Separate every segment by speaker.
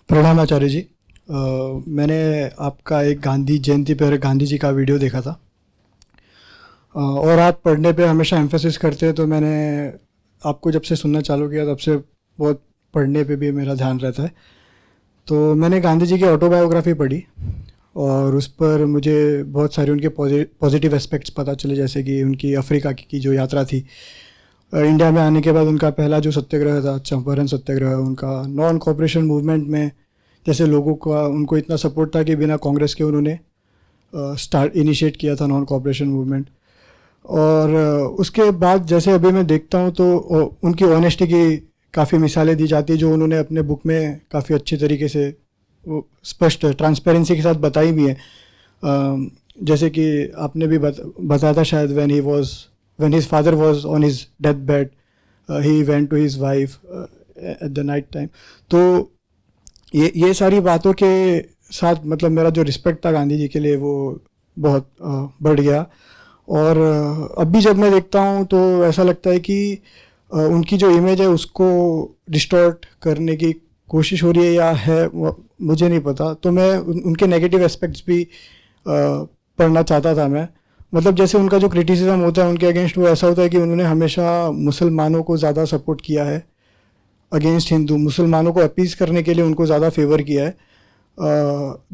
Speaker 1: प्रणाम आचार्य जी। मैंने आपका एक गांधी जयंती पर गांधी जी का वीडियो देखा था। और आप पढ़ने पे हमेशा एम्फेसिस करते हैं, तो मैंने आपको जब से सुनना चालू किया तब से बहुत पढ़ने पे भी मेरा ध्यान रहता है। तो मैंने गांधी जी की ऑटोबायोग्राफी पढ़ी और उस पर मुझे बहुत सारे उनके पॉजिटिव एस्पेक्ट्स पता चले, जैसे कि उनकी अफ्रीका की जो यात्रा थी, इंडिया में आने के बाद उनका पहला जो सत्याग्रह था, चंपारण सत्याग्रह, उनका नॉन कॉपरेशन मूवमेंट में जैसे लोगों का उनको इतना सपोर्ट था कि बिना कांग्रेस के उन्होंने स्टार्ट इनिशिएट किया था नॉन कॉपरेशन मूवमेंट। और उसके बाद जैसे अभी मैं देखता हूँ तो उनकी ऑनेस्टी की काफ़ी मिसालें दी जाती है, जो उन्होंने अपने बुक में काफ़ी अच्छी तरीके से वो स्पष्ट ट्रांसपेरेंसी के साथ बताई भी है। जैसे कि आपने भी बताया था शायद, when his father was on his death bed, he went to his wife at the night time. तो ये सारी बातों के साथ मतलब मेरा जो रिस्पेक्ट था गांधी जी के लिए वो बहुत बढ़ गया। और अब भी जब मैं देखता हूँ तो ऐसा लगता है कि उनकी जो इमेज है उसको डिस्टॉर्ट करने की कोशिश हो रही है या है, मुझे नहीं पता। तो मैं उनके नेगेटिव एस्पेक्ट्स भी पढ़ना चाहता था मैं। मतलब जैसे उनका जो क्रिटिसिज्म होता है उनके अगेंस्ट, वो ऐसा होता है कि उन्होंने हमेशा मुसलमानों को ज़्यादा सपोर्ट किया है अगेंस्ट हिंदू। मुसलमानों को अपीज़ करने के लिए उनको ज़्यादा फेवर किया है।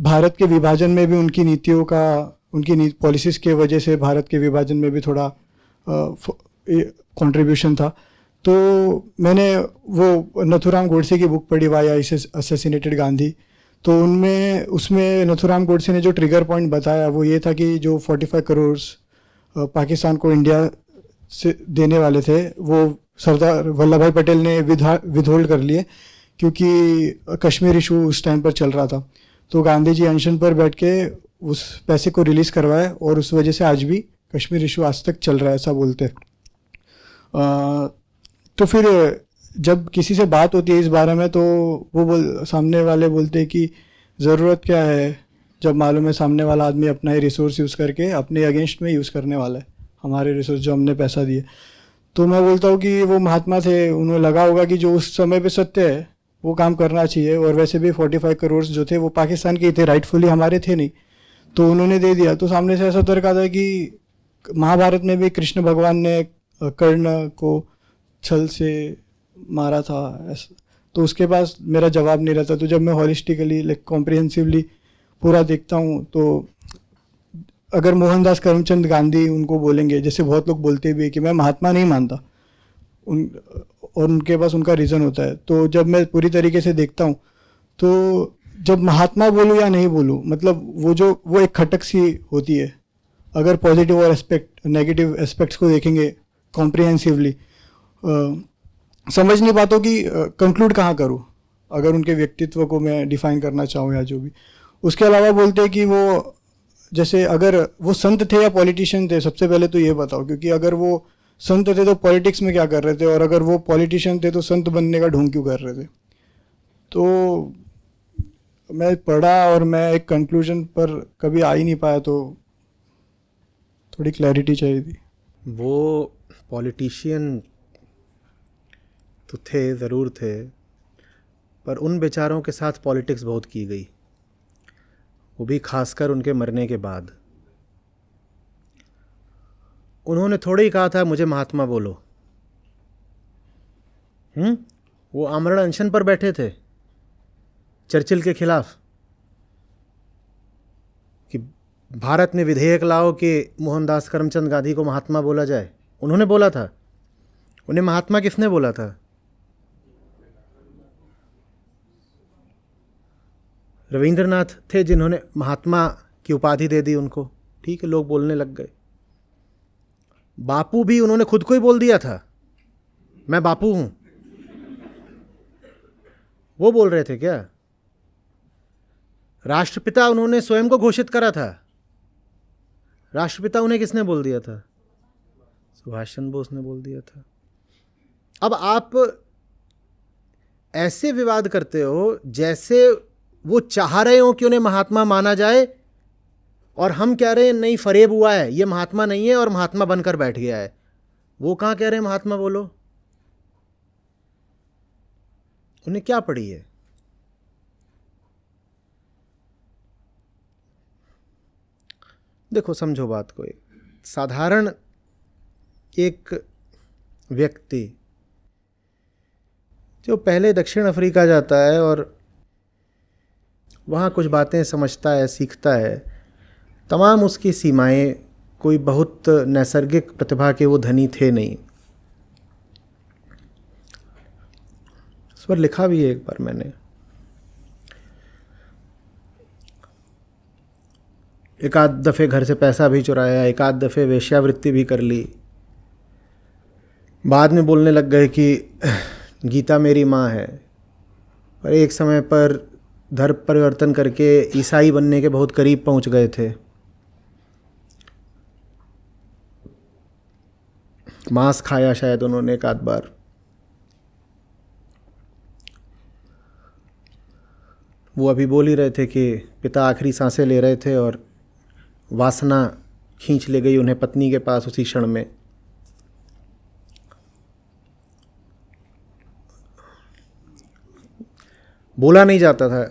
Speaker 1: भारत के विभाजन में भी उनकी नीतियों का, उनकी पॉलिसीज़ के वजह से भारत के विभाजन में भी थोड़ा कंट्रीब्यूशन था। तो मैंने वो नथुराम गोडसे की बुक पढ़ी, वाई आई असैसिनेटेड गांधी। तो उनमें उसमें नथुराम गोडसे ने जो ट्रिगर पॉइंट बताया वो ये था कि जो 45 करोड़ पाकिस्तान को इंडिया से देने वाले थे, वो सरदार वल्लभ भाई पटेल ने विदहोल्ड कर लिए, क्योंकि कश्मीर इशू उस टाइम पर चल रहा था। तो गांधी जी अनशन पर बैठ के उस पैसे को रिलीज़ करवाए और उस वजह से आज भी कश्मीर इशू आज तक चल रहा है, ऐसा बोलते हैं। तो फिर जब किसी से बात होती है इस बारे में तो वो सामने वाले बोलते हैं कि ज़रूरत क्या है, जब मालूम है सामने वाला आदमी अपना ही रिसोर्स यूज़ करके अपने अगेंस्ट में यूज़ करने वाला है हमारे रिसोर्स जो हमने पैसा दिए। तो मैं बोलता हूँ कि वो महात्मा थे, उन्हें लगा होगा कि जो उस समय पे सत्य है वो काम करना चाहिए। और वैसे भी 45 करोड़ जो थे वो पाकिस्तान के थे, राइटफुली हमारे थे नहीं, तो उन्होंने दे दिया। तो सामने से ऐसा तर्क आता है कि महाभारत में भी कृष्ण भगवान ने कर्ण को छल से मारा था ऐसा। तो उसके पास मेरा जवाब नहीं रहता। तो जब मैं हॉलिस्टिकली लाइक कॉम्प्रिहेंसिवली पूरा देखता हूँ, तो अगर मोहनदास करमचंद गांधी उनको बोलेंगे, जैसे बहुत लोग बोलते भी है कि मैं महात्मा नहीं मानता उन, और उनके पास उनका रीज़न होता है। तो जब मैं पूरी तरीके से देखता हूँ तो जब महात्मा बोलूँ या नहीं बोलूँ, मतलब वो एक खटक सी होती है। अगर पॉजिटिव और नेगेटिव एस्पेक्ट्स को देखेंगे कॉम्प्रिहेंसिवली, समझ नहीं पाता कि कंक्लूड कहाँ करूँ अगर उनके व्यक्तित्व को मैं डिफाइन करना चाहूँ या जो भी। उसके अलावा बोलते हैं कि वो, जैसे अगर वो संत थे या पॉलिटिशियन थे, सबसे पहले तो ये बताओ, क्योंकि अगर वो संत थे तो पॉलिटिक्स में क्या कर रहे थे, और अगर वो पॉलिटिशियन थे तो संत बनने का ढोंग क्यों कर रहे थे। तो मैं पढ़ा और मैं एक कंक्लूजन पर कभी आ ही नहीं पाया, तो थोड़ी क्लैरिटी चाहिए थी।
Speaker 2: वो पॉलिटिशियन तो थे, ज़रूर थे, पर उन बेचारों के साथ पॉलिटिक्स बहुत की गई, वो भी खासकर उनके मरने के बाद। उन्होंने थोड़े ही कहा था मुझे महात्मा बोलो। वो आमरण अनशन पर बैठे थे चर्चिल के खिलाफ कि भारत में विधेयक लाओ कि मोहनदास करमचंद गांधी को महात्मा बोला जाए। उन्होंने बोला था। उन्हें महात्मा किसने बोला था? रविंद्रनाथ थे जिन्होंने महात्मा की उपाधि दे दी उनको। ठीक है, लोग बोलने लग गए। बापू भी उन्होंने खुद को ही बोल दिया था, मैं बापू हूं। वो बोल रहे थे क्या? राष्ट्रपिता उन्होंने स्वयं को घोषित करा था। राष्ट्रपिता उन्हें किसने बोल दिया था? सुभाष चंद्र बोस ने बोल दिया था। अब आप ऐसे विवाद करते हो जैसे वो चाह रहे हो कि उन्हें महात्मा माना जाए, और हम कह रहे हैं नहीं, फरेब हुआ है, ये महात्मा नहीं है और महात्मा बनकर बैठ गया है। वो कहाँ कह रहे हैं महात्मा बोलो? उन्हें क्या पड़ी है? देखो समझो बात को, एक साधारण एक व्यक्ति जो पहले दक्षिण अफ्रीका जाता है और वहाँ कुछ बातें समझता है, सीखता है, तमाम उसकी सीमाएं, कोई बहुत नैसर्गिक प्रतिभा के वो धनी थे नहीं। इस पर लिखा भी है एक बार मैंने, एक आध दफ़े घर से पैसा भी चुराया, एक आध दफ़े वेश्यावृत्ति भी कर ली, बाद में बोलने लग गए कि गीता मेरी माँ है, और एक समय पर धर्म परिवर्तन करके ईसाई बनने के बहुत करीब पहुंच गए थे। मांस खाया शायद उन्होंने एक आध बार। वो अभी बोल ही रहे थे कि पिता आखिरी सांसें ले रहे थे और वासना खींच ले गई उन्हें पत्नी के पास उसी क्षण में। बोला नहीं जाता था,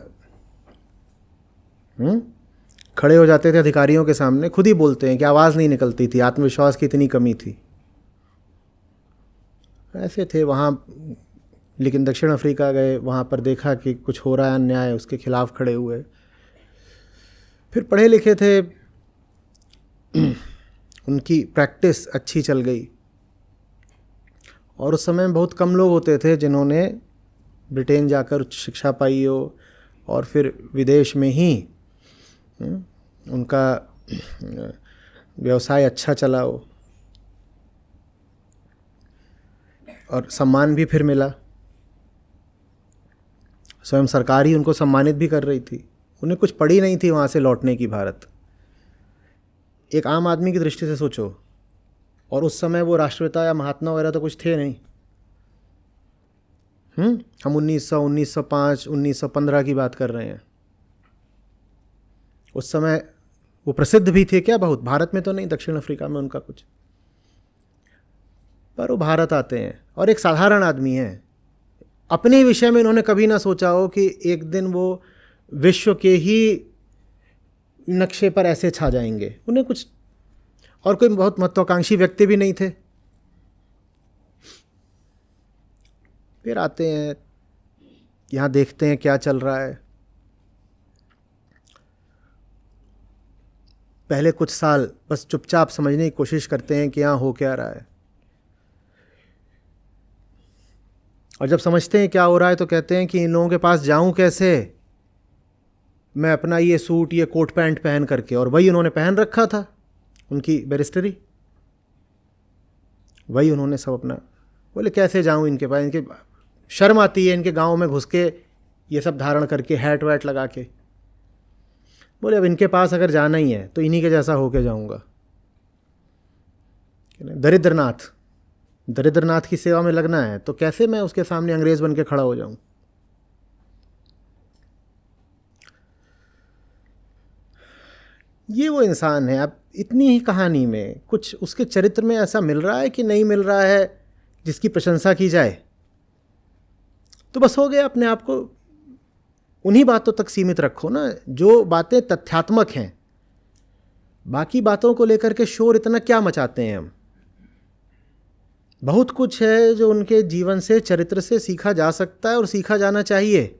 Speaker 2: खड़े हो जाते थे अधिकारियों के सामने, खुद ही बोलते हैं कि आवाज़ नहीं निकलती थी, आत्मविश्वास की इतनी कमी थी। ऐसे थे वहाँ। लेकिन दक्षिण अफ्रीका गए, वहाँ पर देखा कि कुछ हो रहा है अन्याय, उसके खिलाफ खड़े हुए। फिर पढ़े लिखे थे, उनकी प्रैक्टिस अच्छी चल गई, और उस समय बहुत कम लोग होते थे जिन्होंने ब्रिटेन जाकर उच्च शिक्षा पाई हो और फिर विदेश में ही उनका व्यवसाय अच्छा चला हो और सम्मान भी फिर मिला। स्वयं सरकार ही उनको सम्मानित भी कर रही थी। उन्हें कुछ पड़ी नहीं थी वहाँ से लौटने की भारत। एक आम आदमी की दृष्टि से सोचो, और उस समय वो राष्ट्रपिता या महात्मा वगैरह तो कुछ थे नहीं। हम 1900, 1905, 1915 की बात कर रहे हैं। उस समय वो प्रसिद्ध भी थे क्या बहुत, भारत में तो नहीं, दक्षिण अफ्रीका में उनका कुछ, पर वो भारत आते हैं और एक साधारण आदमी है। अपने विषय में इन्होंने कभी ना सोचा हो कि एक दिन वो विश्व के ही नक्शे पर ऐसे छा जाएंगे। उन्हें कुछ और कोई बहुत महत्वाकांक्षी व्यक्ति भी नहीं थे। फिर आते हैं, यहाँ देखते हैं क्या चल रहा है। पहले कुछ साल बस चुपचाप समझने की कोशिश करते हैं कि यहाँ हो क्या रहा है, और जब समझते हैं क्या हो रहा है तो कहते हैं कि इन लोगों के पास जाऊं कैसे, मैं अपना ये सूट, ये कोट पैंट पहन करके, और वही उन्होंने पहन रखा था, उनकी बैरिस्टरी, वही उन्होंने सब अपना। बोले कैसे जाऊं इनके पास, इनके शर्म आती है इनके गांव में घुस के ये सब धारण करके, हैट वैट लगा के। बोले अब इनके पास अगर जाना ही है तो इन्हीं के जैसा होके जाऊंगा। दरिद्रनाथ, दरिद्रनाथ की सेवा में लगना है तो कैसे मैं उसके सामने अंग्रेज बन के खड़ा हो जाऊं। ये वो इंसान है। अब इतनी ही कहानी में कुछ उसके चरित्र में ऐसा मिल रहा है कि नहीं मिल रहा है जिसकी प्रशंसा की जाए, तो बस हो गया। अपने आप को उन्हीं बातों तक सीमित रखो ना जो बातें तथ्यात्मक हैं। बाकी बातों को लेकर के शोर इतना क्या मचाते हैं हम। बहुत कुछ है जो उनके जीवन से, चरित्र से सीखा जा सकता है और सीखा जाना चाहिए।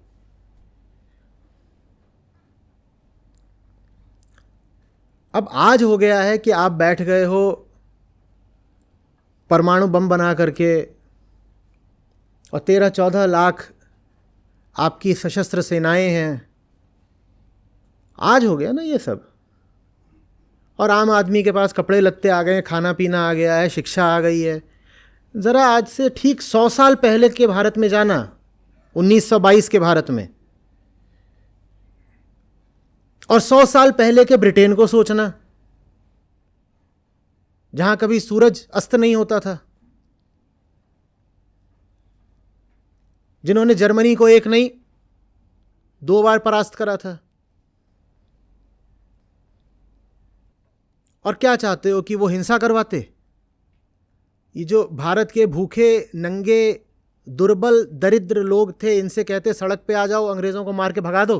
Speaker 2: अब आज हो गया है कि आप बैठ गए हो परमाणु बम बना करके, और 13-14 लाख आपकी सशस्त्र सेनाएं हैं। आज हो गया ना ये सब, और आम आदमी के पास कपड़े लत्ते आ गए हैं, खाना पीना आ गया है, शिक्षा आ गई है। ज़रा आज से ठीक 100 साल पहले के भारत में जाना, 1922 के भारत में, और 100 साल पहले के ब्रिटेन को सोचना, जहां कभी सूरज अस्त नहीं होता था, जिन्होंने जर्मनी को एक नहीं 2 बार परास्त करा था। और क्या चाहते हो कि वो हिंसा करवाते? ये जो भारत के भूखे, नंगे, दुर्बल, दरिद्र लोग थे, इनसे कहते सड़क पे आ जाओ, अंग्रेजों को मार के भगा दो।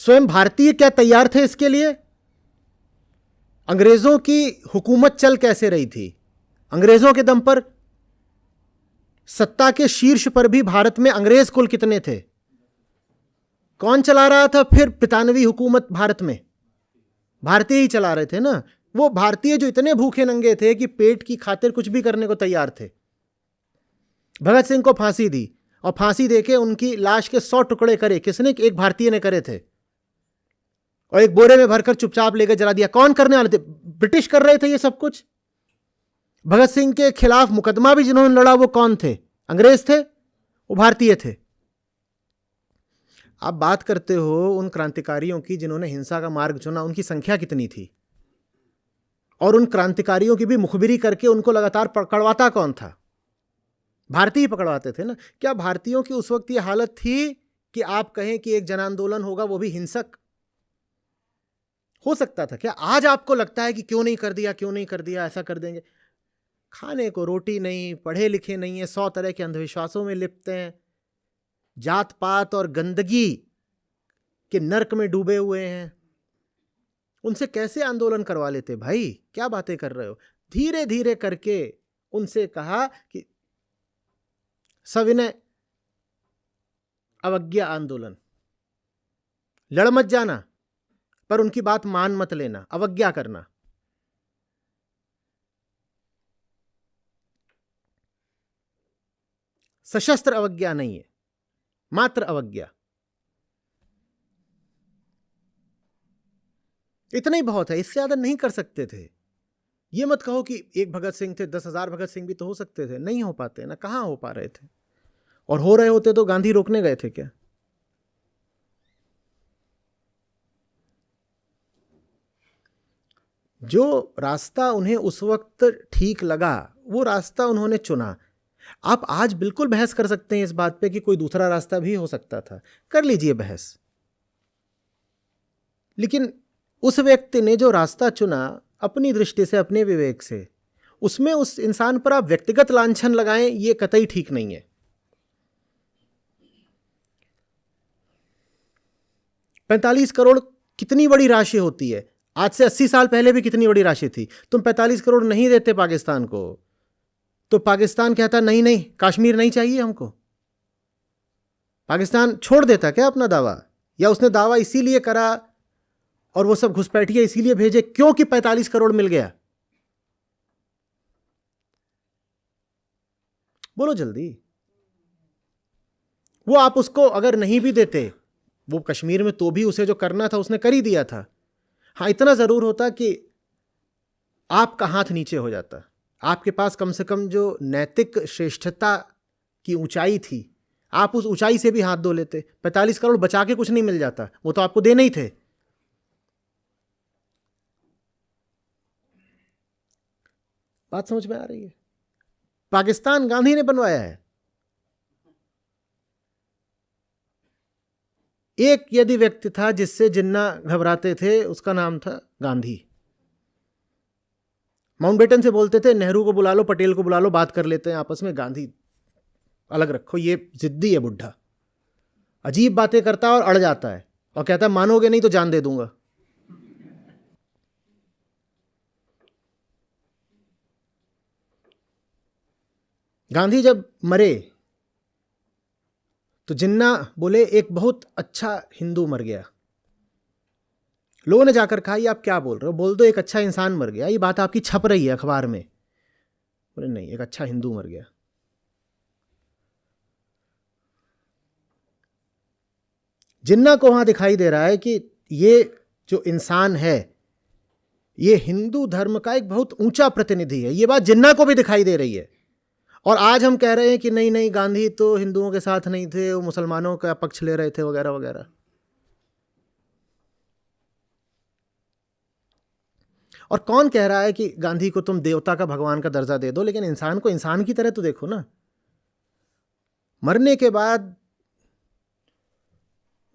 Speaker 2: स्वयं भारतीय क्या तैयार थे इसके लिए? अंग्रेजों की हुकूमत चल कैसे रही थी? अंग्रेजों के दम पर सत्ता के शीर्ष पर भी भारत में अंग्रेज कुल कितने थे? कौन चला रहा था फिर पितानवी हुकूमत भारत में? भारतीय ही चला रहे थे ना। वो भारतीय जो इतने भूखे नंगे थे कि पेट की खातिर कुछ भी करने को तैयार थे। भगत सिंह को फांसी दी और फांसी देके उनकी लाश के 100 टुकड़े करे। किसने? एक भारतीय ने करे थे। और एक बोरे में भरकर चुपचाप लेकर जला दिया। कौन करने वाले थे? ब्रिटिश कर रहे थे ये सब कुछ। भगत सिंह के खिलाफ मुकदमा भी जिन्होंने लड़ा वो कौन थे? अंग्रेज थे? वो भारतीय थे। आप बात करते हो उन क्रांतिकारियों की जिन्होंने हिंसा का मार्ग चुना, उनकी संख्या कितनी थी? और उन क्रांतिकारियों की भी मुखबिरी करके उनको लगातार पकड़वाता कौन था? भारतीय पकड़वाते थे ना। क्या भारतीयों की उस वक्त ये हालत थी कि आप कहें कि एक जन आंदोलन होगा, वो भी हिंसक? हो सकता था क्या? आज आपको लगता है कि क्यों नहीं कर दिया, क्यों नहीं कर दिया, ऐसा कर देंगे। खाने को रोटी नहीं, पढ़े लिखे नहीं है, 100 तरह के अंधविश्वासों में लिप्त हैं, जात पात और गंदगी के नर्क में डूबे हुए हैं। उनसे कैसे आंदोलन करवा लेते भाई? क्या बातें कर रहे हो? धीरे धीरे करके उनसे कहा कि सविनय अवज्ञा आंदोलन, लड़ मत जाना पर उनकी बात मान मत लेना, अवज्ञा करना। सशस्त्र अवज्ञा नहीं है, मात्र अवज्ञा। इतना ही बहुत है, इससे ज्यादा नहीं कर सकते थे। ये मत कहो कि एक भगत सिंह थे, 10,000 भगत सिंह भी तो हो सकते थे। नहीं हो पाते ना, कहां हो पा रहे थे। और हो रहे होते तो गांधी रोकने गए थे क्या? जो रास्ता उन्हें उस वक्त ठीक लगा वो रास्ता उन्होंने चुना। आप आज बिल्कुल बहस कर सकते हैं इस बात पे कि कोई दूसरा रास्ता भी हो सकता था, कर लीजिए बहस। लेकिन उस व्यक्ति ने जो रास्ता चुना अपनी दृष्टि से, अपने विवेक से, उसमें उस इंसान पर आप व्यक्तिगत लांछन लगाएं, ये कतई ठीक नहीं है। 45 करोड़ कितनी बड़ी राशि होती है? आज से 80 साल पहले भी कितनी बड़ी राशि थी। तुम 45 करोड़ नहीं देते पाकिस्तान को तो पाकिस्तान कहता नहीं नहीं कश्मीर नहीं चाहिए हमको। पाकिस्तान छोड़ देता क्या अपना दावा? या उसने दावा इसीलिए करा और वो सब घुसपैठिए इसीलिए भेजे क्योंकि 45 करोड़ मिल गया? बोलो जल्दी। वो आप उसको अगर नहीं भी देते, वो कश्मीर में, तो भी उसे जो करना था उसने कर ही दिया था। हाँ, इतना जरूर होता कि आपका हाथ नीचे हो जाता, आपके पास कम से कम जो नैतिक श्रेष्ठता की ऊंचाई थी, आप उस ऊंचाई से भी हाथ धो लेते। 45 करोड़ बचा के कुछ नहीं मिल जाता, वो तो आपको देने ही थे। बात समझ में आ रही है? पाकिस्तान गांधी ने बनवाया है। एक यदि व्यक्ति था जिससे जिन्ना घबराते थे, उसका नाम था गांधी। माउंटबेटन से बोलते थे नेहरू को बुला लो, पटेल को बुला लो, बात कर लेते हैं आपस में, गांधी अलग रखो, ये जिद्दी है बुढ़ा, अजीब बातें करता है और अड़ जाता है और कहता है मानोगे नहीं तो जान दे दूंगा। गांधी जब मरे तो जिन्ना बोले एक बहुत अच्छा हिंदू मर गया। लोगों ने जाकर कहा ये आप क्या बोल रहे हो? बोल दो एक अच्छा इंसान मर गया, ये बात आपकी छप रही है अखबार में। बोले नहीं, एक अच्छा हिंदू मर गया। जिन्ना को वहां दिखाई दे रहा है कि ये जो इंसान है ये हिंदू धर्म का एक बहुत ऊंचा प्रतिनिधि है। ये बात जिन्ना को भी दिखाई दे रही है। और आज हम कह रहे हैं कि नहीं नहीं, गांधी तो हिंदुओं के साथ नहीं थे, वो मुसलमानों का पक्ष ले रहे थे, वगैरह वगैरह। और कौन कह रहा है कि गांधी को तुम देवता का, भगवान का दर्जा दे दो, लेकिन इंसान को इंसान की तरह तो देखो ना। मरने के बाद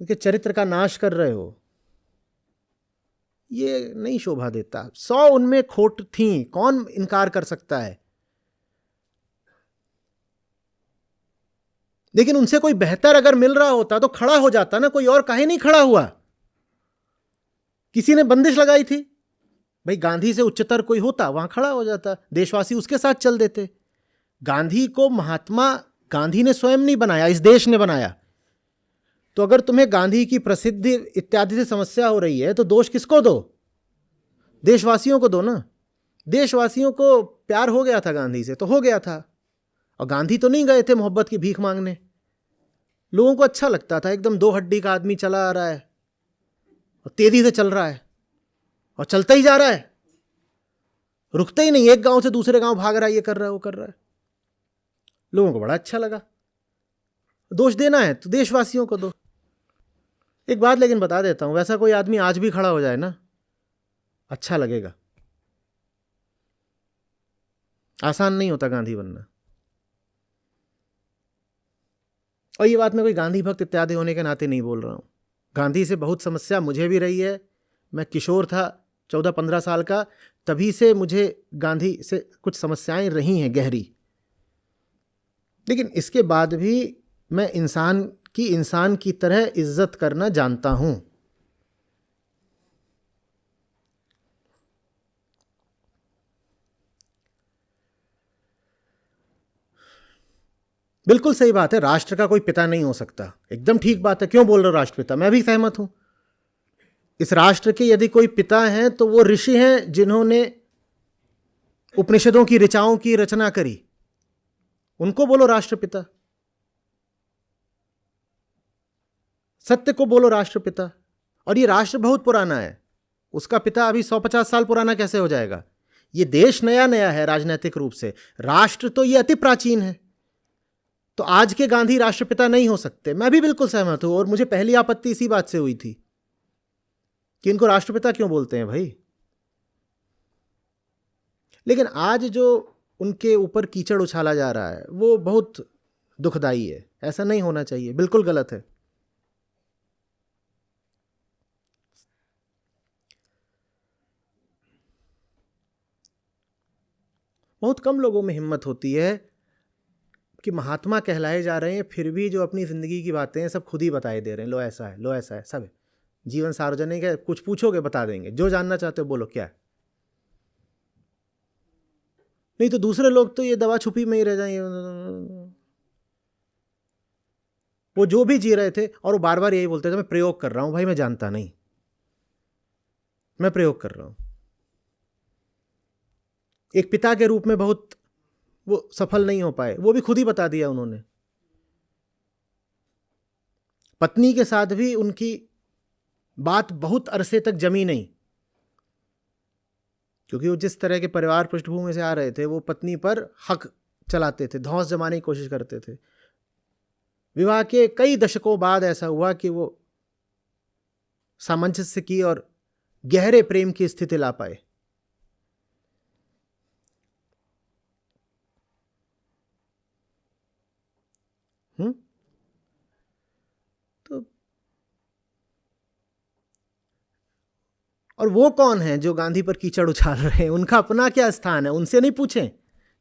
Speaker 2: उनके चरित्र का नाश कर रहे हो, ये नहीं शोभा देता। 100 उनमें खोट थी, कौन इनकार कर सकता है? लेकिन उनसे कोई बेहतर अगर मिल रहा होता तो खड़ा हो जाता ना। कोई और काहे नहीं खड़ा हुआ? किसी ने बंदिश लगाई थी, भाई गांधी से उच्चतर कोई होता वहां खड़ा हो जाता, देशवासी उसके साथ चल देते। गांधी को महात्मा गांधी ने स्वयं नहीं बनाया, इस देश ने बनाया। तो अगर तुम्हें गांधी की प्रसिद्धि इत्यादि से समस्या हो रही है तो दोष किसको दो? देशवासियों को दो ना। देशवासियों को प्यार हो गया था गांधी से तो हो गया था, और गांधी तो नहीं गए थे मोहब्बत की भीख मांगने। लोगों को अच्छा लगता था, एकदम दो हड्डी का आदमी चला आ रहा है और तेजी से चल रहा है और चलता ही जा रहा है, रुकता ही नहीं, एक गांव से दूसरे गांव भाग रहा है, ये कर रहा है वो कर रहा है। लोगों को बड़ा अच्छा लगा। दोष देना है तो देशवासियों को दो। एक बात लेकिन बता देता हूं, वैसा कोई आदमी आज भी खड़ा हो जाए ना, अच्छा लगेगा। आसान नहीं होता गांधी बनना। और ये बात मैं कोई गांधी भक्त इत्यादि होने के नाते नहीं बोल रहा हूं। गांधी से बहुत समस्या मुझे भी रही है। मैं किशोर था, 14-15 साल का, तभी से मुझे गांधी से कुछ समस्याएं रही हैं गहरी। लेकिन इसके बाद भी मैं इंसान की तरह इज्जत करना जानता हूं। बिल्कुल सही बात है, राष्ट्र का कोई पिता नहीं हो सकता, एकदम ठीक बात है। क्यों बोल रहे हो राष्ट्रपिता? मैं भी सहमत हूं। इस राष्ट्र के यदि कोई पिता हैं तो वो ऋषि हैं जिन्होंने उपनिषदों की ऋचाओं की रचना करी, उनको बोलो राष्ट्रपिता। सत्य को बोलो राष्ट्रपिता। और ये राष्ट्र बहुत पुराना है, उसका पिता अभी 150 साल पुराना कैसे हो जाएगा? ये देश नया नया है राजनीतिक रूप से, राष्ट्र तो ये अति प्राचीन है। तो आज के गांधी राष्ट्रपिता नहीं हो सकते। मैं भी बिल्कुल सहमत हूं, और मुझे पहली आपत्ति इसी बात से हुई थी कि इनको राष्ट्रपिता क्यों बोलते हैं भाई। लेकिन आज जो उनके ऊपर कीचड़ उछाला जा रहा है वो बहुत दुखदाई है। ऐसा नहीं होना चाहिए, बिल्कुल गलत है। बहुत कम लोगों में हिम्मत होती है कि महात्मा कहलाए जा रहे हैं, फिर भी जो अपनी जिंदगी की बातें हैं सब खुद ही बताए दे रहे हैं। लो ऐसा है, लो ऐसा है, सब है। जीवन सार्वजनिक है, कुछ पूछोगे बता देंगे, जो जानना चाहते हो बोलो क्या है। नहीं तो दूसरे लोग तो ये दवा छुपी में ही रह जाएंगे। वो जो भी जी रहे थे और वो बार बार यही बोलते थे, मैं प्रयोग कर रहा हूं। भाई मैं जानता नहीं, मैं प्रयोग कर रहा हूं। एक पिता के रूप में बहुत वो सफल नहीं हो पाए, वो भी खुद ही बता दिया उन्होंने। पत्नी के साथ भी उनकी बात बहुत अरसे तक जमी नहीं, क्योंकि वो जिस तरह के परिवार पृष्ठभूमि से आ रहे थे वो पत्नी पर हक चलाते थे, धौंस जमाने की कोशिश करते थे। विवाह के कई दशकों बाद ऐसा हुआ कि वो सामंजस्य की और गहरे प्रेम की स्थिति ला पाए। तो और वो कौन है जो गांधी पर कीचड़ उछाल रहे हैं? उनका अपना क्या स्थान है? उनसे नहीं पूछें?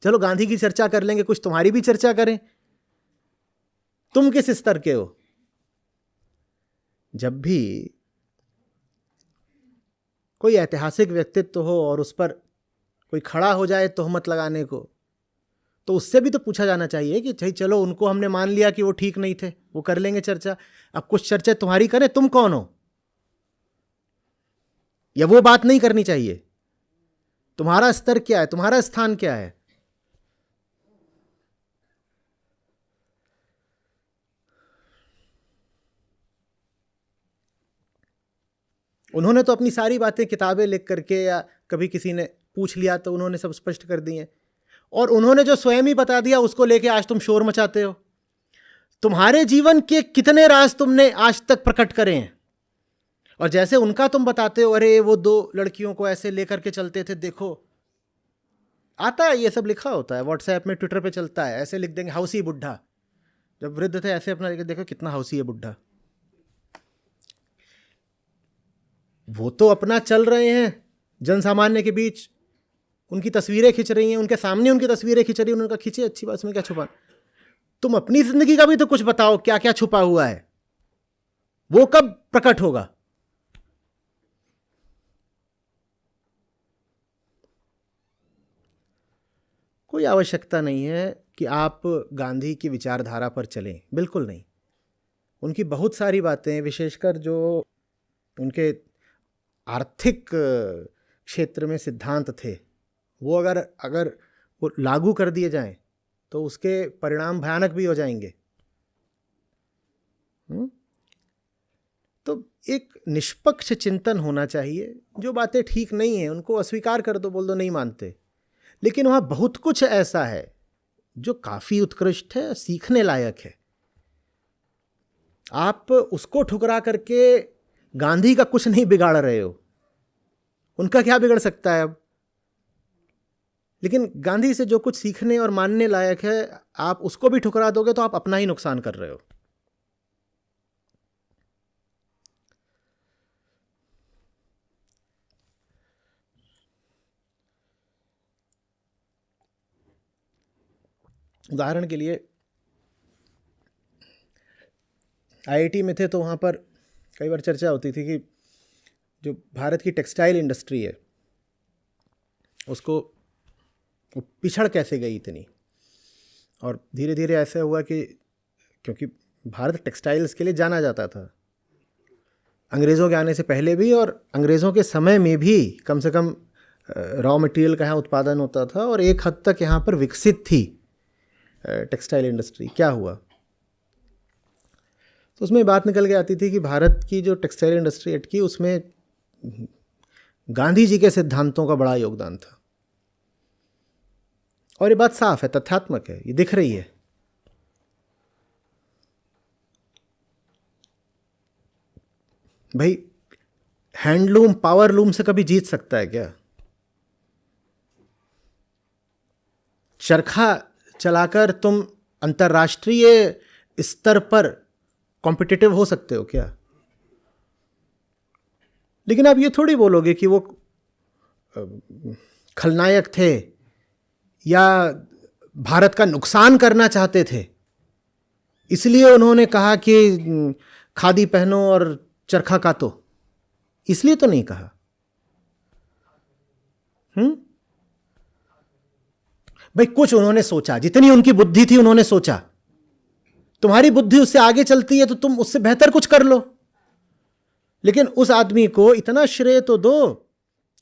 Speaker 2: चलो गांधी की चर्चा कर लेंगे, कुछ तुम्हारी भी चर्चा करें। तुम किस स्तर के हो? जब भी कोई ऐतिहासिक व्यक्तित्व हो और उस पर कोई खड़ा हो जाए तोहमत लगाने को, तो उससे भी तो पूछा जाना चाहिए कि भाई चलो उनको हमने मान लिया कि वो ठीक नहीं थे, वो कर लेंगे चर्चा, अब कुछ चर्चा तुम्हारी करें। तुम कौन हो? या वो बात नहीं करनी चाहिए? तुम्हारा स्तर क्या है? तुम्हारा स्थान क्या है? उन्होंने तो अपनी सारी बातें किताबें लिख करके या कभी किसी ने पूछ लिया तो उन्होंने सब स्पष्ट कर दी हैं, और उन्होंने जो स्वयं ही बता दिया उसको लेके आज तुम शोर मचाते हो। तुम्हारे जीवन के कितने राज तुमने आज तक प्रकट करे हैं, और जैसे उनका तुम बताते हो, अरे वो 2 लड़कियों को ऐसे लेकर के चलते थे, देखो आता है, ये सब लिखा होता है व्हाट्सएप में, ट्विटर पे चलता है, ऐसे लिख देंगे हाउसी बुढ़ा। जब वृद्ध थे ऐसे अपना देखो कितना हाउसी है बुढ़ा। वो तो अपना चल रहे हैं जन सामान्य के बीच, उनकी तस्वीरें खिंच रही हैं, उनके सामने उनकी तस्वीरें खिंच रही हैं, उनका खींचे, अच्छी बात, में क्या छुपा। तुम अपनी जिंदगी का भी तो कुछ बताओ, क्या क्या छुपा हुआ है, वो कब प्रकट होगा? कोई आवश्यकता नहीं है कि आप गांधी की विचारधारा पर चलें, बिल्कुल नहीं। उनकी बहुत सारी बातें, विशेषकर जो उनके आर्थिक क्षेत्र में सिद्धांत थे, वो अगर वो लागू कर दिए जाएं तो उसके परिणाम भयानक भी हो जाएंगे। तो एक निष्पक्ष चिंतन होना चाहिए। जो बातें ठीक नहीं हैं उनको अस्वीकार कर दो, बोल दो नहीं मानते, लेकिन वहाँ बहुत कुछ ऐसा है जो काफ़ी उत्कृष्ट है, सीखने लायक है। आप उसको ठुकरा करके गांधी का कुछ नहीं बिगाड़ रहे हो, उनका क्या बिगड़ सकता है अब। लेकिन गांधी से जो कुछ सीखने और मानने लायक है, आप उसको भी ठुकरा दोगे तो आप अपना ही नुकसान कर रहे हो। उदाहरण के लिए आईआईटी में थे तो वहाँ पर कई बार चर्चा होती थी कि जो भारत की टेक्सटाइल इंडस्ट्री है उसको पिछड़ कैसे गई इतनी। और धीरे धीरे ऐसा हुआ कि क्योंकि भारत टेक्सटाइल्स के लिए जाना जाता था अंग्रेज़ों के आने से पहले भी, और अंग्रेज़ों के समय में भी कम से कम रॉ मटेरियल का यहाँ उत्पादन होता था और एक हद तक यहाँ पर विकसित थी टेक्सटाइल इंडस्ट्री। क्या हुआ तो उसमें बात निकल के आती थी कि भारत की जो टेक्सटाइल इंडस्ट्री अटकी, उसमें गांधी जी के सिद्धांतों का बड़ा योगदान था। और ये बात साफ है, तथ्यात्मक है, ये दिख रही है। भाई हैंडलूम पावरलूम से कभी जीत सकता है क्या? चरखा चलाकर तुम अंतर्राष्ट्रीय स्तर पर कॉम्पिटिटिव हो सकते हो क्या? लेकिन आप ये थोड़ी बोलोगे कि वो खलनायक थे या भारत का नुकसान करना चाहते थे, इसलिए उन्होंने कहा कि खादी पहनो और चरखा कातो। इसलिए तो नहीं कहा। भाई कुछ उन्होंने सोचा, जितनी उनकी बुद्धि थी उन्होंने सोचा। तुम्हारी बुद्धि उससे आगे चलती है तो तुम उससे बेहतर कुछ कर लो, लेकिन उस आदमी को इतना श्रेय तो दो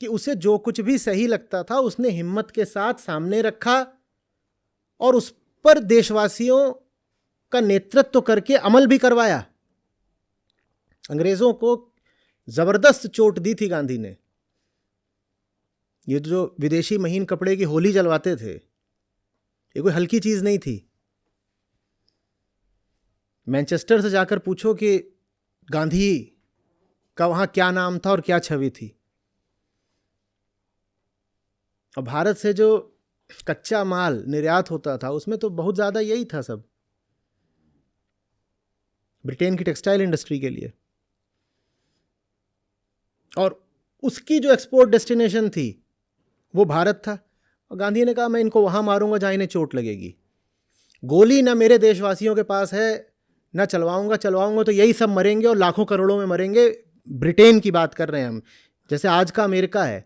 Speaker 2: कि उसे जो कुछ भी सही लगता था उसने हिम्मत के साथ सामने रखा और उस पर देशवासियों का नेतृत्व करके अमल भी करवाया। अंग्रेजों को जबरदस्त चोट दी थी गांधी ने। ये जो विदेशी महीन कपड़े की होली जलवाते थे, ये कोई हल्की चीज नहीं थी। मैनचेस्टर से जाकर पूछो कि गांधी का वहां क्या नाम था और क्या छवि थी। और भारत से जो कच्चा माल निर्यात होता था उसमें तो बहुत ज्यादा यही था सब, ब्रिटेन की टेक्सटाइल इंडस्ट्री के लिए। और उसकी जो एक्सपोर्ट डेस्टिनेशन थी वो भारत था। और गांधी ने कहा मैं इनको वहां मारूंगा जहां इन्हें चोट लगेगी। गोली ना मेरे देशवासियों के पास है, ना चलवाऊंगा तो यही सब मरेंगे और लाखों करोड़ों में मरेंगे। ब्रिटेन की बात कर रहे हैं हम, जैसे आज का अमेरिका है,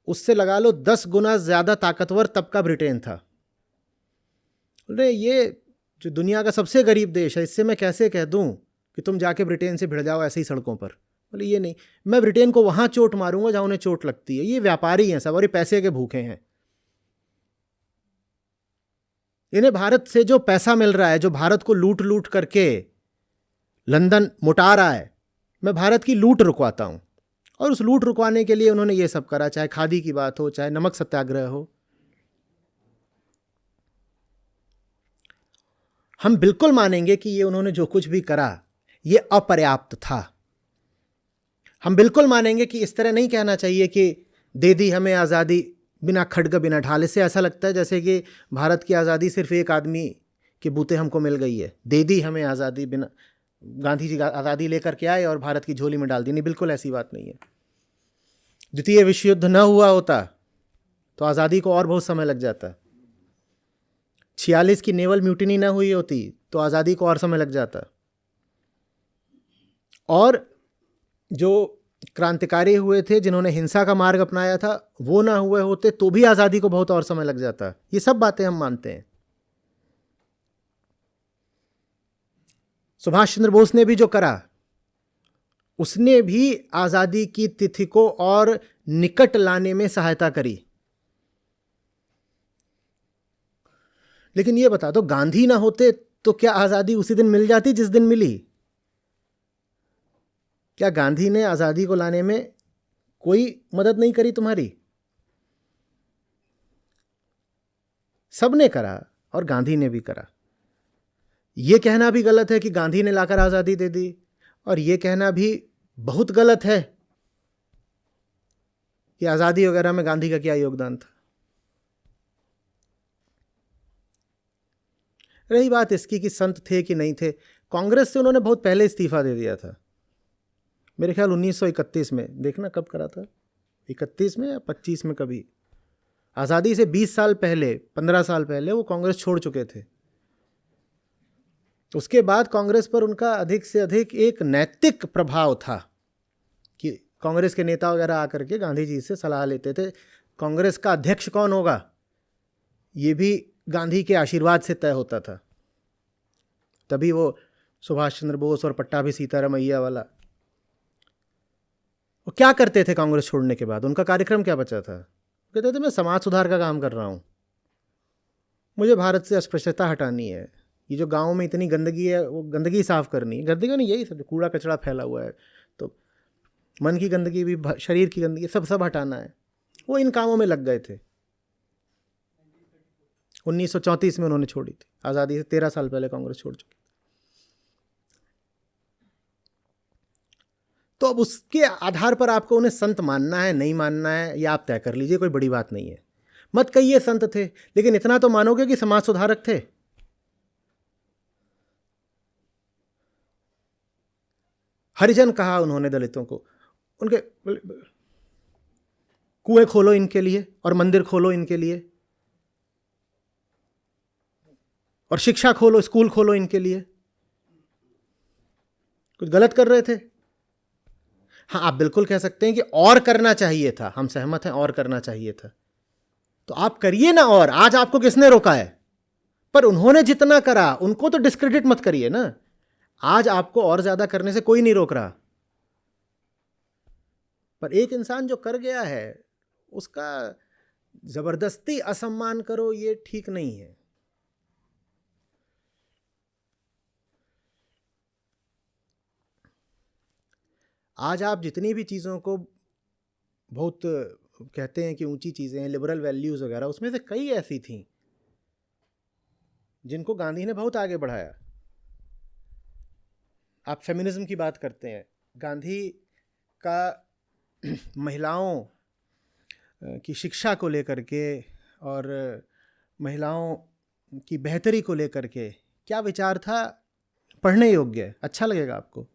Speaker 2: उससे लगा लो 10 गुना ज्यादा ताकतवर तब का ब्रिटेन था। बोले ये जो दुनिया का सबसे गरीब देश है, इससे मैं कैसे कह दूं कि तुम जाके ब्रिटेन से भिड़ जाओ ऐसे ही सड़कों पर। बोले ये नहीं, मैं ब्रिटेन को वहां चोट मारूंगा जहां उन्हें चोट लगती है। ये व्यापारी हैं सब और ये पैसे के भूखे हैं। इन्हें भारत से जो पैसा मिल रहा है, जो भारत को लूट लूट करके लंदन मुटा रहा है, मैं भारत की लूट रुकवाता हूं। और उस लूट रुकवाने के लिए उन्होंने ये सब करा, चाहे खादी की बात हो, चाहे नमक सत्याग्रह हो। हम बिल्कुल मानेंगे कि ये उन्होंने जो कुछ भी करा ये अपर्याप्त था। हम बिल्कुल मानेंगे कि इस तरह नहीं कहना चाहिए कि दे दी हमें आज़ादी बिना खड्ग बिना ढाल। इससे ऐसा लगता है जैसे कि भारत की आज़ादी सिर्फ एक आदमी के बूते हमको मिल गई है। दे दी हमें आज़ादी, बिना गांधी जी आज़ादी लेकर के आए और भारत की झोली में डाल दी। नहीं, बिल्कुल ऐसी बात नहीं है। द्वितीय विश्व युद्ध न हुआ होता तो आज़ादी को और बहुत समय लग जाता। 46 की नेवल म्यूटिनी न हुई होती तो आज़ादी को और समय लग जाता। और जो क्रांतिकारी हुए थे, जिन्होंने हिंसा का मार्ग अपनाया था, वो ना हुए होते तो भी आज़ादी को बहुत और समय लग जाता। ये सब बातें हम मानते हैं। सुभाष चंद्र बोस ने भी जो करा, उसने भी आज़ादी की तिथि को और निकट लाने में सहायता करी। लेकिन ये बता दो, गांधी ना होते तो क्या आज़ादी उसी दिन मिल जाती जिस दिन मिली? क्या गांधी ने आज़ादी को लाने में कोई मदद नहीं करी तुम्हारी? सबने करा और गांधी ने भी करा। ये कहना भी गलत है कि गांधी ने लाकर आज़ादी दे दी, और ये कहना भी बहुत गलत है कि आज़ादी वगैरह में गांधी का क्या योगदान था। रही बात इसकी कि संत थे कि नहीं थे, कांग्रेस से उन्होंने बहुत पहले इस्तीफा दे दिया था। मेरे ख्याल 1931 में, देखना कब करा था, 31 में या 25 में, कभी आज़ादी से 20 साल पहले, 15 साल पहले वो कांग्रेस छोड़ चुके थे। उसके बाद कांग्रेस पर उनका अधिक से अधिक एक नैतिक प्रभाव था कि कांग्रेस के नेता वगैरह आकर के गांधी जी से सलाह लेते थे। कांग्रेस का अध्यक्ष कौन होगा, ये भी गांधी के आशीर्वाद से तय होता था। तभी वो सुभाष चंद्र बोस और पट्टाभी सीतारामैया वाला, वो क्या करते थे कांग्रेस छोड़ने के बाद? उनका कार्यक्रम क्या बचा था? कहते थे मैं समाज सुधार का काम कर रहा हूँ, मुझे भारत से अस्पृश्यता हटानी है, ये जो गाँव में इतनी गंदगी है वो गंदगी साफ़ करनी है। गंदगी नहीं, यही सब कूड़ा कचरा फैला हुआ है, तो मन की गंदगी भी, शरीर की गंदगी, सब हटाना है। वो इन कामों में लग गए थे। 1934 में उन्होंने छोड़ी थी, आज़ादी से 13 साल पहले कांग्रेस छोड़ चुकी। तो अब उसके आधार पर आपको उन्हें संत मानना है नहीं मानना है, या आप तय कर लीजिए, कोई बड़ी बात नहीं है। मत कहिए संत थे, लेकिन इतना तो मानोगे कि समाज सुधारक थे। हरिजन कहा उन्होंने दलितों को, उनके कुएं खोलो इनके लिए और मंदिर खोलो इनके लिए, और शिक्षा खोलो, स्कूल खोलो इनके लिए। कुछ गलत कर रहे थे? हाँ, आप बिल्कुल कह सकते हैं कि और करना चाहिए था, हम सहमत हैं, और करना चाहिए था, तो आप करिए ना। और आज आपको किसने रोका है? पर उन्होंने जितना करा उनको तो डिस्क्रेडिट मत करिए ना। आज आपको और ज्यादा करने से कोई नहीं रोक रहा, पर एक इंसान जो कर गया है उसका जबरदस्ती असम्मान करो, ये ठीक नहीं है। आज आप जितनी भी चीज़ों को बहुत कहते हैं कि ऊंची चीज़ें हैं, लिबरल वैल्यूज़ वगैरह, उसमें से कई ऐसी थीं जिनको गांधी ने बहुत आगे बढ़ाया। आप फेमिनिज्म की बात करते हैं, गांधी का महिलाओं की शिक्षा को लेकर के और महिलाओं की बेहतरी को लेकर के क्या विचार था, पढ़ने योग्य है, अच्छा लगेगा आपको।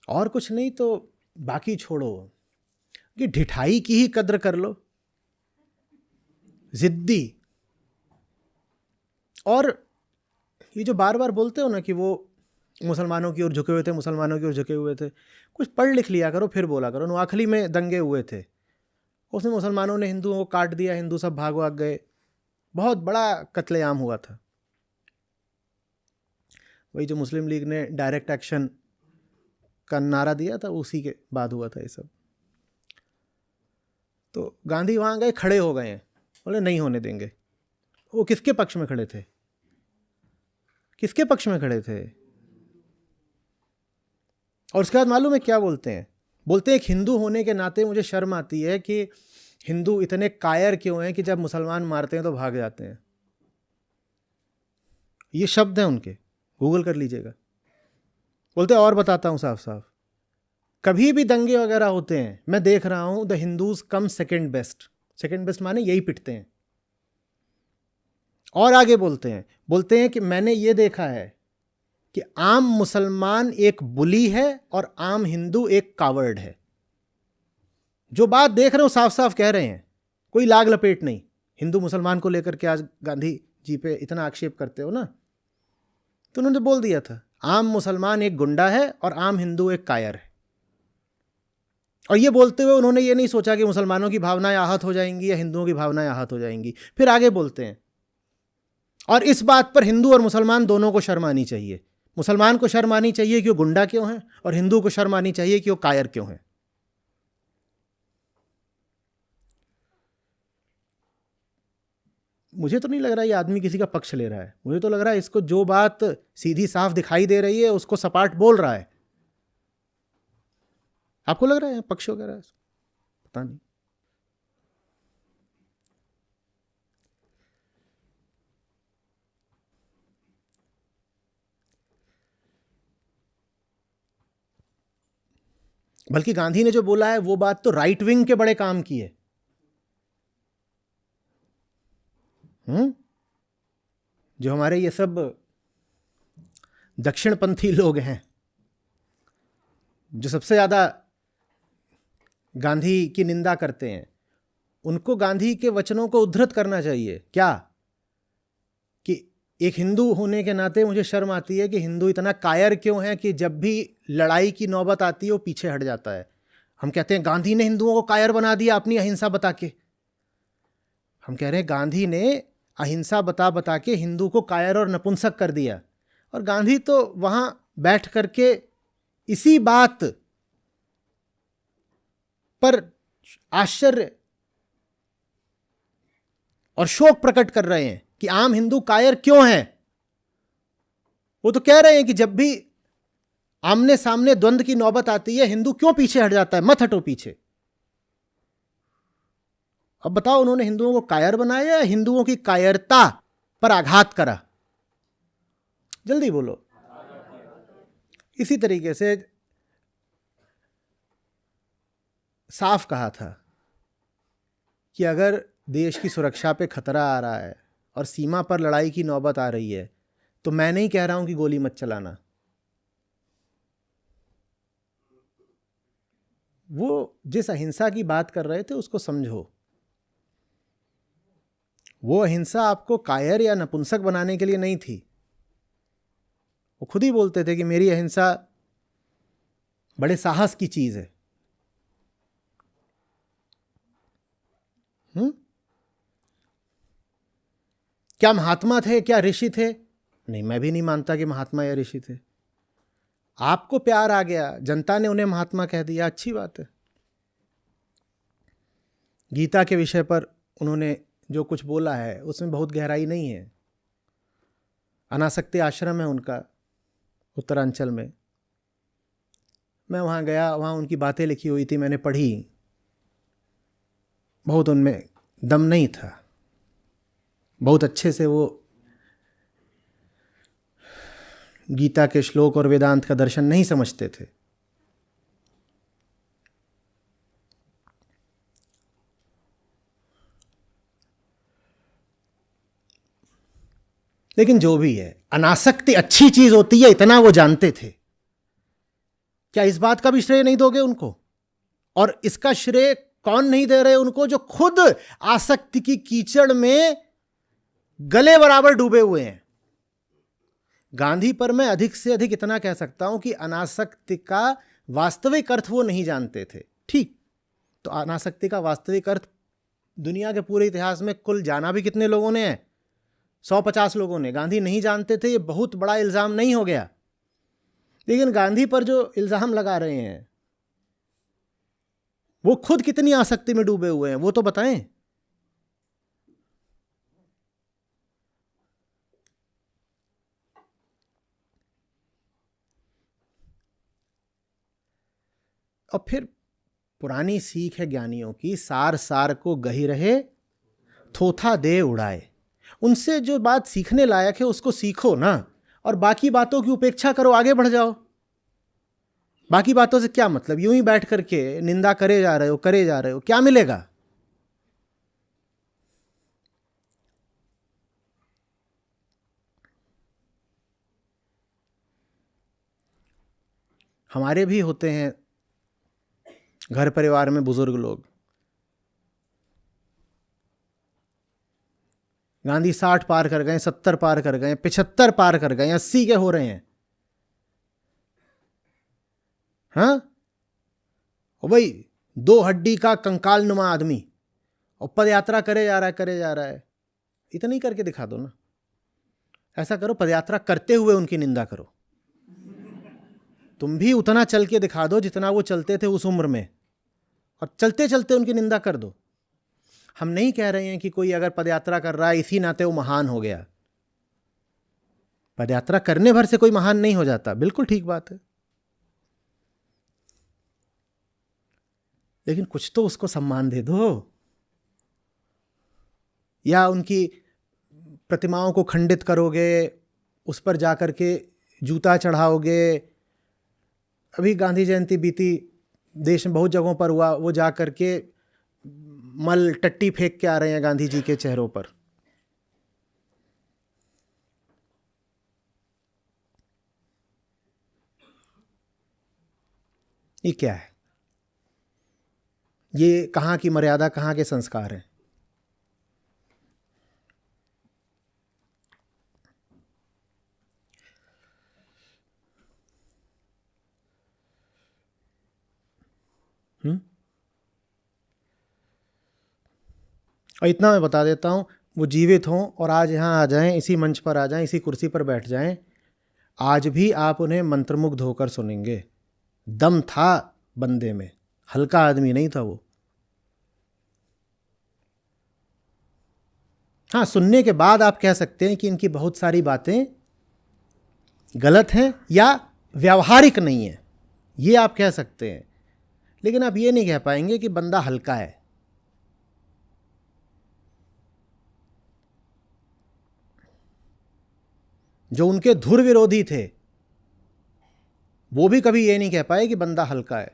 Speaker 2: और कुछ नहीं तो बाकी छोड़ो कि ढिठाई की ही कद्र कर लो, जिद्दी। और ये जो बार बार बोलते हो ना कि वो मुसलमानों की ओर झुके हुए थे, मुसलमानों की ओर झुके हुए थे, कुछ पढ़ लिख लिया करो फिर बोला करो। नोआखली में दंगे हुए थे, उसमें मुसलमानों ने हिंदुओं को काट दिया, हिंदू सब भाग भाग गए, बहुत बड़ा कत्लेआम हुआ था। वही जो मुस्लिम लीग ने डायरेक्ट एक्शन का नारा दिया था, उसी के बाद हुआ था ये सब। तो गांधी वहाँ गए, खड़े हो गए हैं, बोले नहीं होने देंगे। वो किसके पक्ष में खड़े थे? किसके पक्ष में खड़े थे? और उसके बाद मालूम है क्या बोलते हैं? बोलते हैं एक हिंदू होने के नाते मुझे शर्म आती है कि हिंदू इतने कायर क्यों हैं कि जब मुसलमान मारते हैं तो भाग जाते हैं। ये शब्द हैं उनके, गूगल कर लीजिएगा। बोलते हैं और बताता हूँ साफ साफ, कभी भी दंगे वगैरह होते हैं, मैं देख रहा हूँ, the Hindus come second best. Second best माने यही पिटते हैं। और आगे बोलते हैं कि मैंने ये देखा है कि आम मुसलमान एक बुली है और आम हिंदू एक कावर्ड है। जो बात देख रहे हो साफ साफ कह रहे हैं, कोई लाग लपेट नहीं। हिंदू मुसलमान को लेकर के आज गांधी जी पे इतना आक्षेप करते हो ना, तो उन्होंने बोल दिया था आम मुसलमान एक गुंडा है और आम हिंदू एक कायर है। और ये बोलते हुए उन्होंने ये नहीं सोचा कि मुसलमानों की भावनाएं आहत हो जाएंगी या हिंदुओं की भावनाएं आहत हो जाएंगी। फिर आगे बोलते हैं, और इस बात पर हिंदू और मुसलमान दोनों को शर्म आनी चाहिए। मुसलमान को शर्म आनी चाहिए कि वो गुंडा क्यों है, और हिंदू को शर्म आनी चाहिए कि वो कायर क्यों है। मुझे तो नहीं लग रहा ये आदमी किसी का पक्ष ले रहा है। मुझे तो लग रहा है इसको जो बात सीधी साफ दिखाई दे रही है उसको सपाट बोल रहा है। आपको लग रहा है पक्ष वगैरह? पता नहीं। बल्कि गांधी ने जो बोला है वो बात तो राइट विंग के बड़े काम की है। जो हमारे ये सब दक्षिणपंथी लोग हैं, जो सबसे ज्यादा गांधी की निंदा करते हैं, उनको गांधी के वचनों को उद्धृत करना चाहिए। क्या कि एक हिंदू होने के नाते मुझे शर्म आती है कि हिंदू इतना कायर क्यों है कि जब भी लड़ाई की नौबत आती है वो पीछे हट जाता है। हम कहते हैं गांधी ने हिंदुओं को कायर बना दिया अपनी अहिंसा बता के। हम कह रहे हैं गांधी ने अहिंसा बता बता के हिंदू को कायर और नपुंसक कर दिया। और गांधी तो वहां बैठ करके इसी बात पर आश्चर्य और शोक प्रकट कर रहे हैं कि आम हिंदू कायर क्यों हैं। वो तो कह रहे हैं कि जब भी आमने सामने द्वंद्व की नौबत आती है हिंदू क्यों पीछे हट जाता है, मत हटो पीछे। अब बताओ उन्होंने हिंदुओं को कायर बनाया या हिंदुओं की कायरता पर आघात करा? जल्दी बोलो। इसी तरीके से साफ कहा था कि अगर देश की सुरक्षा पे खतरा आ रहा है और सीमा पर लड़ाई की नौबत आ रही है तो मैं नहीं कह रहा हूं कि गोली मत चलाना। वो जिस अहिंसा की बात कर रहे थे उसको समझो। वो अहिंसा आपको कायर या नपुंसक बनाने के लिए नहीं थी। वो खुद ही बोलते थे कि मेरी अहिंसा बड़े साहस की चीज है। क्या महात्मा थे, क्या ऋषि थे? नहीं, मैं भी नहीं मानता कि महात्मा या ऋषि थे। आपको प्यार आ गया, जनता ने उन्हें महात्मा कह दिया, अच्छी बात है। गीता के विषय पर उन्होंने जो कुछ बोला है उसमें बहुत गहराई नहीं है। अनासक्ति आश्रम है उनका उत्तरांचल में। मैं वहाँ गया, वहाँ उनकी बातें लिखी हुई थी, मैंने पढ़ी। बहुत उनमें दम नहीं था। बहुत अच्छे से वो गीता के श्लोक और वेदांत का दर्शन नहीं समझते थे। लेकिन जो भी है, अनासक्ति अच्छी चीज होती है इतना वो जानते थे। क्या इस बात का भी श्रेय नहीं दोगे उनको? और इसका श्रेय कौन नहीं दे रहे उनको? जो खुद आसक्ति की कीचड़ में गले बराबर डूबे हुए हैं। गांधी पर मैं अधिक से अधिक इतना कह सकता हूं कि अनासक्ति का वास्तविक अर्थ वो नहीं जानते थे। ठीक, तो अनासक्ति का वास्तविक अर्थ दुनिया के पूरे इतिहास में कुल जाना भी कितने लोगों ने है? 150 लोगों ने। गांधी नहीं जानते थे, ये बहुत बड़ा इल्जाम नहीं हो गया। लेकिन गांधी पर जो इल्जाम लगा रहे हैं वो खुद कितनी आसक्ति में डूबे हुए हैं वो तो बताएं। और फिर पुरानी सीख है ज्ञानियों की, सार सार को गही रहे थोथा दे उड़ाए। उनसे जो बात सीखने लायक है उसको सीखो ना, और बाकी बातों की उपेक्षा करो, आगे बढ़ जाओ। बाकी बातों से क्या मतलब? यूं ही बैठ करके निंदा करे जा रहे हो, क्या मिलेगा? हमारे भी होते हैं घर परिवार में बुजुर्ग लोग। गांधी 60 पार कर गए, 70 पार कर गए, 75 पार कर गए, 80 के हो रहे हैं। हाँ, और भाई 2 हड्डी का कंकाल नुमा आदमी और पद यात्रा करे जा रहा है। इतनी करके दिखा दो ना। ऐसा करो, पद यात्रा करते हुए उनकी निंदा करो। तुम भी उतना चल के दिखा दो जितना वो चलते थे उस उम्र में, और चलते चलते उनकी निंदा कर दो। हम नहीं कह रहे हैं कि कोई अगर पदयात्रा कर रहा है इसी नाते वो महान हो गया। पदयात्रा करने भर से कोई महान नहीं हो जाता, बिल्कुल ठीक बात है, लेकिन कुछ तो उसको सम्मान दे दो। या उनकी प्रतिमाओं को खंडित करोगे, उस पर जाकर के जूता चढ़ाओगे। अभी गांधी जयंती बीती, देश में बहुत जगहों पर हुआ, वो जा कर के मल टट्टी फेंक के आ रहे हैं गांधी जी के चेहरों पर। ये क्या है? ये कहाँ की मर्यादा, कहाँ के संस्कार हैं? और इतना मैं बता देता हूँ, वो जीवित हों और आज यहाँ आ जाएं, इसी मंच पर आ जाएं, इसी कुर्सी पर बैठ जाएं, आज भी आप उन्हें मंत्रमुग्ध होकर सुनेंगे। दम था बंदे में, हल्का आदमी नहीं था वो। हाँ, सुनने के बाद आप कह सकते हैं कि इनकी बहुत सारी बातें गलत हैं या व्यावहारिक नहीं है, ये आप कह सकते हैं, लेकिन आप ये नहीं कह पाएंगे कि बंदा हल्का है। जो उनके धुर विरोधी थे वो भी कभी ये नहीं कह पाए कि बंदा हल्का है।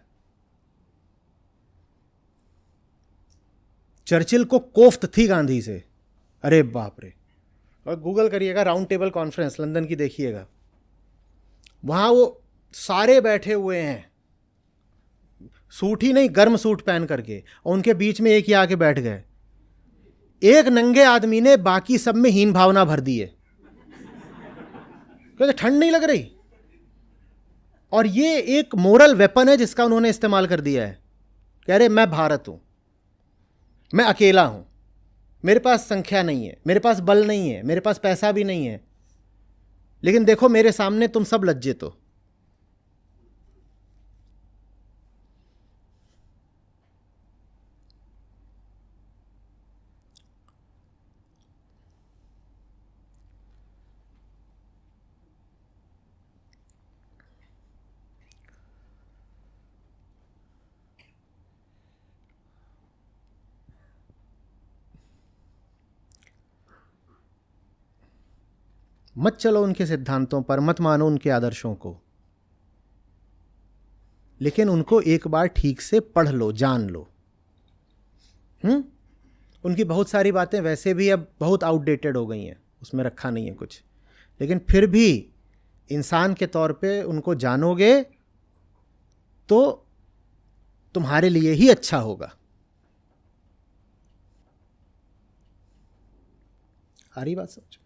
Speaker 2: चर्चिल को कोफ्त थी गांधी से, अरे बाप रे। और गूगल करिएगा, राउंड टेबल कॉन्फ्रेंस लंदन की देखिएगा, वहां वो सारे बैठे हुए हैं, सूट ही नहीं गर्म सूट पहन करके, और उनके बीच में एक ही आके बैठ गए। एक नंगे आदमी ने बाकी सब में हीन भावना भर दी है, क्योंकि ठंड नहीं लग रही। और ये एक मोरल वेपन है जिसका उन्होंने इस्तेमाल कर दिया है। कह रहे मैं भारत हूं, मैं अकेला हूं, मेरे पास संख्या नहीं है, मेरे पास बल नहीं है, मेरे पास पैसा भी नहीं है, लेकिन देखो मेरे सामने तुम सब लज्जित हो। मत चलो उनके सिद्धांतों पर, मत मानो उनके आदर्शों को, लेकिन उनको एक बार ठीक से पढ़ लो, जान लो। उनकी बहुत सारी बातें वैसे भी अब बहुत आउटडेटेड हो गई हैं, उसमें रखा नहीं है कुछ, लेकिन फिर भी इंसान के तौर पे उनको जानोगे तो तुम्हारे लिए ही अच्छा होगा। आ रही बात समझ?